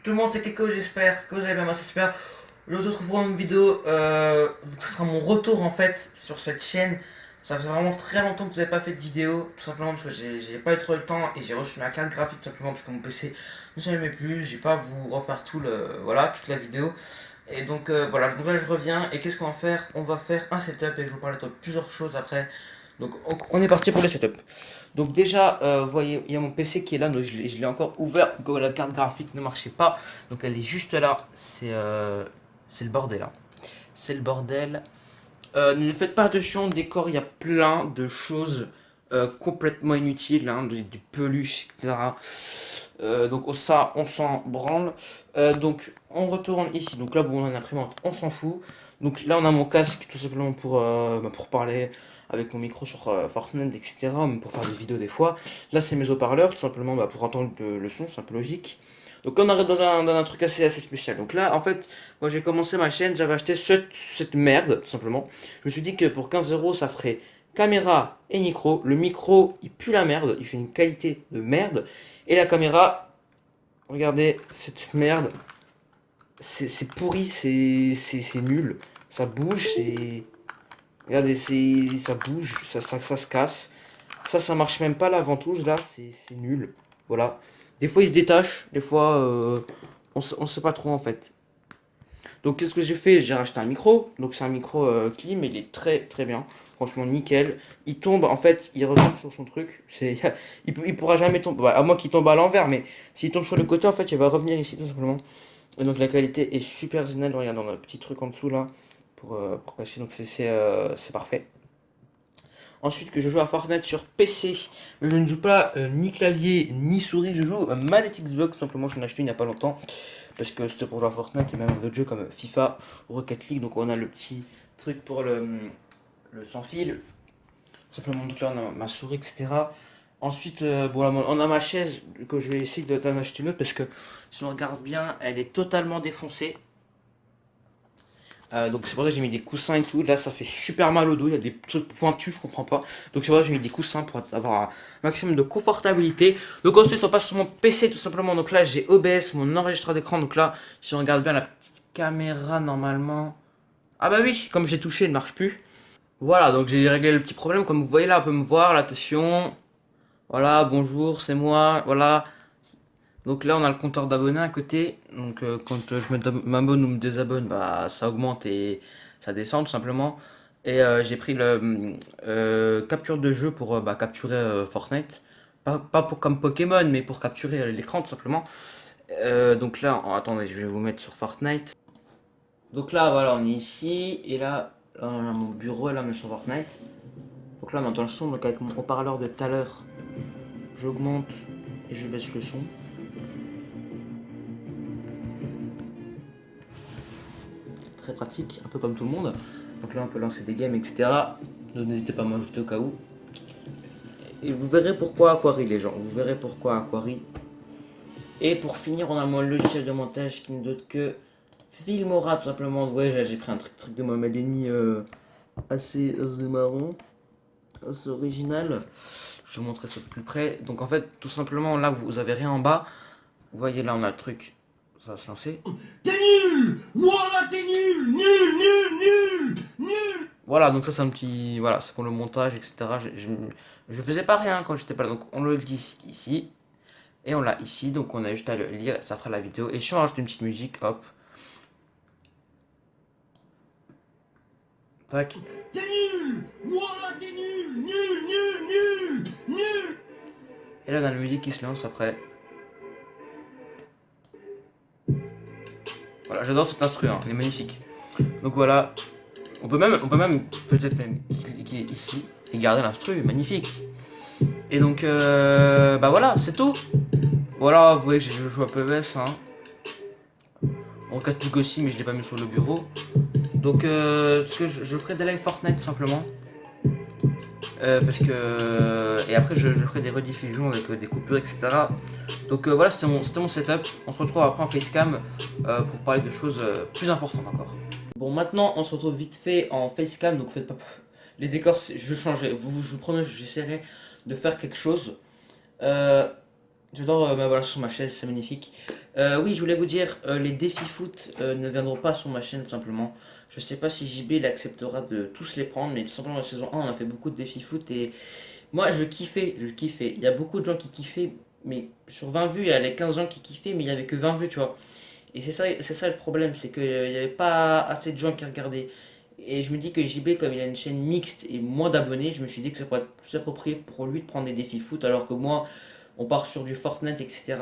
tout le monde, c'est Keko, j'espère que vous allez bien, moi j'espère. Je vous retrouve pour une vidéo, ce sera mon retour en fait sur cette chaîne. Ça fait vraiment très longtemps que vous n'avez pas fait de vidéo, tout simplement parce que j'ai pas eu trop le temps et j'ai reçu ma carte graphique tout simplement parce que mon PC ne s'allumait plus. J'ai pas à vous refaire voilà, toute la vidéo. Et donc voilà, donc là je reviens et qu'est-ce qu'on va faire? On va faire un setup et je vous parler de plusieurs choses après. Donc on est parti pour le setup. Donc déjà, vous voyez, il y a mon PC qui est là, donc je l'ai encore ouvert, que la carte graphique ne marchait pas. Donc elle est juste là, c'est le bordel là. C'est le bordel. Ne faites pas attention, décor, il y a plein de choses complètement inutiles, hein, des peluches, etc. Donc ça, on s'en branle. Donc on retourne ici. Donc là, bon, on a une imprimante, on s'en fout. Donc là, on a mon casque tout simplement pour parler avec mon micro sur Fortnite, etc. Même pour faire des vidéos des fois. Là, c'est mes haut-parleurs, tout simplement pour entendre le son, c'est un peu logique. Donc là, on arrive dans un truc assez spécial. Donc là, en fait, quand j'ai commencé ma chaîne, j'avais acheté cette merde, tout simplement. Je me suis dit que pour 15 €, ça ferait caméra et micro. Le micro, il pue la merde, il fait une qualité de merde. Et la caméra, regardez cette merde, c'est pourri, c'est nul. Ça bouge, c'est... Regardez, ça bouge, ça se casse. Ça marche même pas la ventouse là, c'est nul. Voilà. Des fois il se détache, des fois on sait pas trop en fait. Donc qu'est-ce que j'ai fait? J'ai racheté un micro. Donc c'est un micro clean, mais il est très bien. Franchement nickel. Il tombe, en fait, il retombe sur son truc. Il pourra jamais tomber. Bah, à moins qu'il tombe à l'envers, mais s'il tombe sur le côté, en fait, il va revenir ici tout simplement. Et donc la qualité est super géniale. Regarde, on a un petit truc en dessous là pour cacher. Donc c'est parfait. Ensuite, que je joue à Fortnite sur PC, mais je ne joue pas ni clavier ni souris, je joue à manette Xbox, simplement je l'ai acheté il n'y a pas longtemps, parce que c'était pour jouer à Fortnite et même d'autres jeux comme FIFA, Rocket League, donc on a le petit truc pour le sans fil, simplement donc là on a ma souris, etc. Ensuite, bon, là, on a ma chaise, que je vais essayer d'en acheter une autre, parce que si on regarde bien, elle est totalement défoncée. Donc c'est pour ça que j'ai mis des coussins et tout. Là ça fait super mal au dos, il y a des trucs pointus, je comprends pas. Donc c'est pour ça que j'ai mis des coussins pour avoir un maximum de confortabilité. Donc ensuite on passe sur mon PC tout simplement. Donc là j'ai OBS, mon enregistreur d'écran. Donc là si on regarde bien la petite caméra normalement. Ah bah oui, comme j'ai touché, elle ne marche plus. Voilà, donc j'ai réglé le petit problème. Comme vous voyez là, on peut me voir, l'attention. Voilà, bonjour, c'est moi. Voilà. Donc là on a le compteur d'abonnés à côté, donc quand m'abonne ou me désabonne, bah ça augmente et ça descend tout simplement. Et j'ai pris le capture de jeu pour capturer Fortnite, pas pour comme Pokémon mais pour capturer l'écran tout simplement. Donc là, attendez, je vais vous mettre sur Fortnite. Donc là voilà, on est ici et là on a mon bureau et là on est sur Fortnite. Donc là on entend le son, donc avec mon haut-parleur de tout à l'heure, j'augmente et je baisse le son. Très pratique, un peu comme tout le monde. Donc là on peut lancer des games, etc. Donc n'hésitez pas à m'ajouter au cas où. Et vous verrez pourquoi Aquari les gens, vous verrez pourquoi Aquari. Et pour finir on a mon logiciel de montage qui n'est d'autre que Filmora tout simplement. Vous voyez j'ai pris un truc de Mohamed Eni assez marrant, assez original. Je vais vous montrer ça de plus près. Donc en fait tout simplement là vous avez rien en bas. Vous voyez là on a le truc, ça va se lancer. T'es nul! Voilà, t'es nul! Nul, nul, nul! Nul! Voilà, donc ça c'est un petit... Voilà, c'est pour le montage, etc. Je faisais pas rien quand j'étais pas là. Donc on le glisse ici. Et on l'a ici. Donc on a juste à le lire. Ça fera la vidéo. Et si on rajoute une petite musique, hop. Tac. T'es nul! Voilà, t'es nul! Nul, nul, nul! Nul! Et là on a la musique qui se lance après. Voilà, j'adore cet instru, hein, il est magnifique. Donc voilà. On peut même peut-être même cliquer ici. Et garder l'instru, magnifique. Et donc, bah voilà, c'est tout. Voilà, vous voyez que je joue à PES, hein. Rocket League aussi, mais je l'ai pas mis sur le bureau. Donc, ce que je ferai des live Fortnite tout simplement. Parce que. Et après, je ferai des rediffusions avec des coupures, etc. Donc, voilà, c'était mon setup. On se retrouve après en facecam pour parler de choses plus importantes encore. Bon, maintenant, on se retrouve vite fait en facecam. Donc, faites pas. Les décors, je changerai. Je vous promets, j'essaierai de faire quelque chose. J'adore ma balance sur ma chaise, c'est magnifique. Oui, je voulais vous dire, les défis foot ne viendront pas sur ma chaîne simplement. Je sais pas si JB il acceptera de tous les prendre, mais tout simplement la saison 1 on a fait beaucoup de défis foot et moi je kiffais, je kiffais. Il y a beaucoup de gens qui kiffaient, mais sur 20 vues, il y a les 15 gens qui kiffaient, mais il y avait que 20 vues, tu vois. Et c'est ça le problème, c'est qu'il n'y avait pas assez de gens qui regardaient. Et je me dis que JB, comme il a une chaîne mixte et moins d'abonnés, je me suis dit que ça pourrait être plus approprié pour lui de prendre des défis foot, alors que moi, on part sur du Fortnite, etc.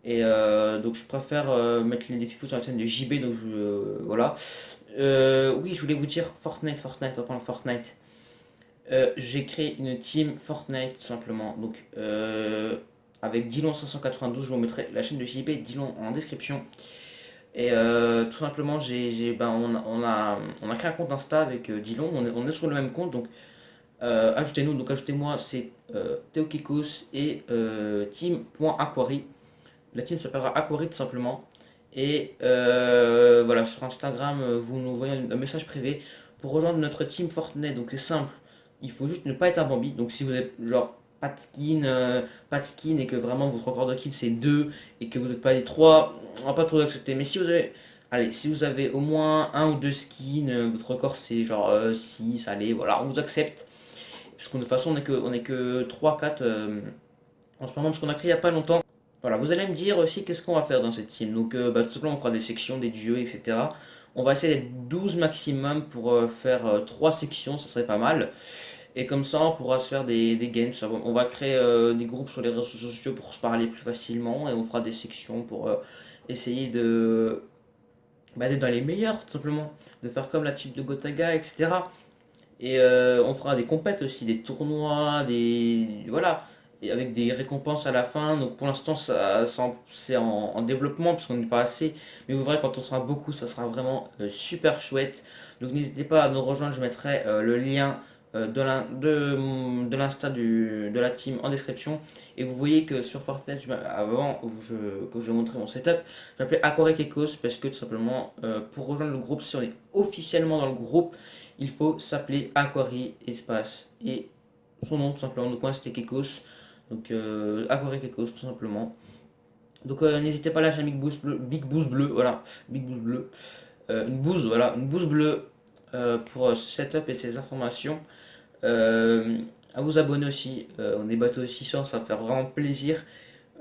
Et donc je préfère mettre les défis foot sur la chaîne de JB, donc voilà. Oui, je voulais vous dire Fortnite, on parle de Fortnite. J'ai créé une team Fortnite tout simplement. Donc avec Dillon592, je vous mettrai la chaîne de JB Dillon en description. Et tout simplement, on a créé un compte Insta avec Dillon, on est sur le même compte, donc ajoutez-nous, donc ajoutez-moi, c'est Theokikos et team.aquari. La team s'appellera Aquari tout simplement. Et voilà, sur Instagram, vous nous envoyez un message privé pour rejoindre notre team Fortnite. Donc c'est simple, il faut juste ne pas être un Bambi. Donc si vous êtes genre pas de skin et que vraiment votre record de kill c'est 2 et que vous n'êtes pas les 3, on va pas trop accepter. Mais si vous avez, allez, si vous avez au moins un ou deux skins, votre record c'est genre 6, allez, voilà, on vous accepte. Parce que de toute façon on est que 3-4 en ce moment parce qu'on a créé il n'y a pas longtemps. Voilà, vous allez me dire aussi qu'est-ce qu'on va faire dans cette team. Donc tout simplement on fera des sections, des duos, etc. On va essayer d'être 12 maximum pour faire 3 sections, ça serait pas mal. Et comme ça on pourra se faire des games. On va créer des groupes sur les réseaux sociaux pour se parler plus facilement et on fera des sections pour essayer d'être dans les meilleurs tout simplement. De faire comme la team de Gotaga, etc. Et on fera des compètes aussi, des tournois, des. Voilà. Et avec des récompenses à la fin. Donc pour l'instant, c'est en développement parce qu'on n'est pas assez. Mais vous verrez, quand on sera beaucoup, ça sera vraiment super chouette. Donc n'hésitez pas à nous rejoindre. Je mettrai le lien de l'Insta de la team en description. Et vous voyez que sur Fortnite, avant que je montrais mon setup, je m'appelais Aquarek Ecos parce que tout simplement, pour rejoindre le groupe, si on est officiellement dans le groupe, il faut s'appeler Aquari Espace et son nom tout simplement. Donc moi c'était Kekos, donc Aquari Kekos tout simplement. Donc n'hésitez pas à lâcher un big boost bleu, voilà, big boost bleu, une bouse, voilà, une bouse bleue pour ce setup et ces informations. À vous abonner aussi, on est bateau 600, ça va faire vraiment plaisir.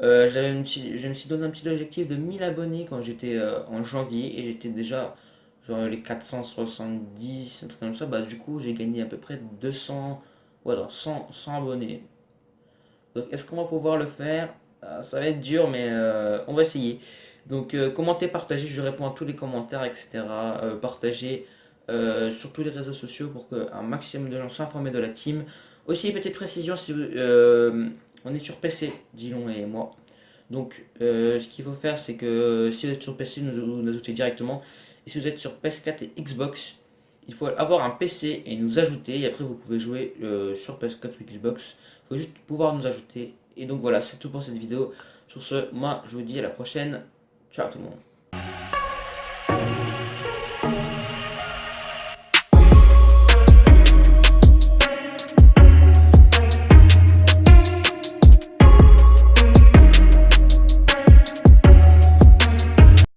Je me suis donné un petit objectif de 1000 abonnés quand j'étais en janvier et j'étais déjà genre les 470, un truc comme ça. Bah, du coup, j'ai gagné à peu près 200, voilà, 100 abonnés. Donc, est-ce qu'on va pouvoir le faire? Ça va être dur, mais on va essayer. Donc, commentez, partagez, je réponds à tous les commentaires, etc. Partagez sur tous les réseaux sociaux pour qu'un maximum de gens soient informés de la team. Aussi, petite précision, si on est sur PC, Dillon et moi. Donc, ce qu'il faut faire, c'est que si vous êtes sur PC, nous ajouter directement. Et si vous êtes sur PS4 et Xbox, il faut avoir un PC et nous ajouter. Et après, vous pouvez jouer sur PS4 ou Xbox. Il faut juste pouvoir nous ajouter. Et donc voilà, c'est tout pour cette vidéo. Sur ce, moi, je vous dis à la prochaine. Ciao tout le monde.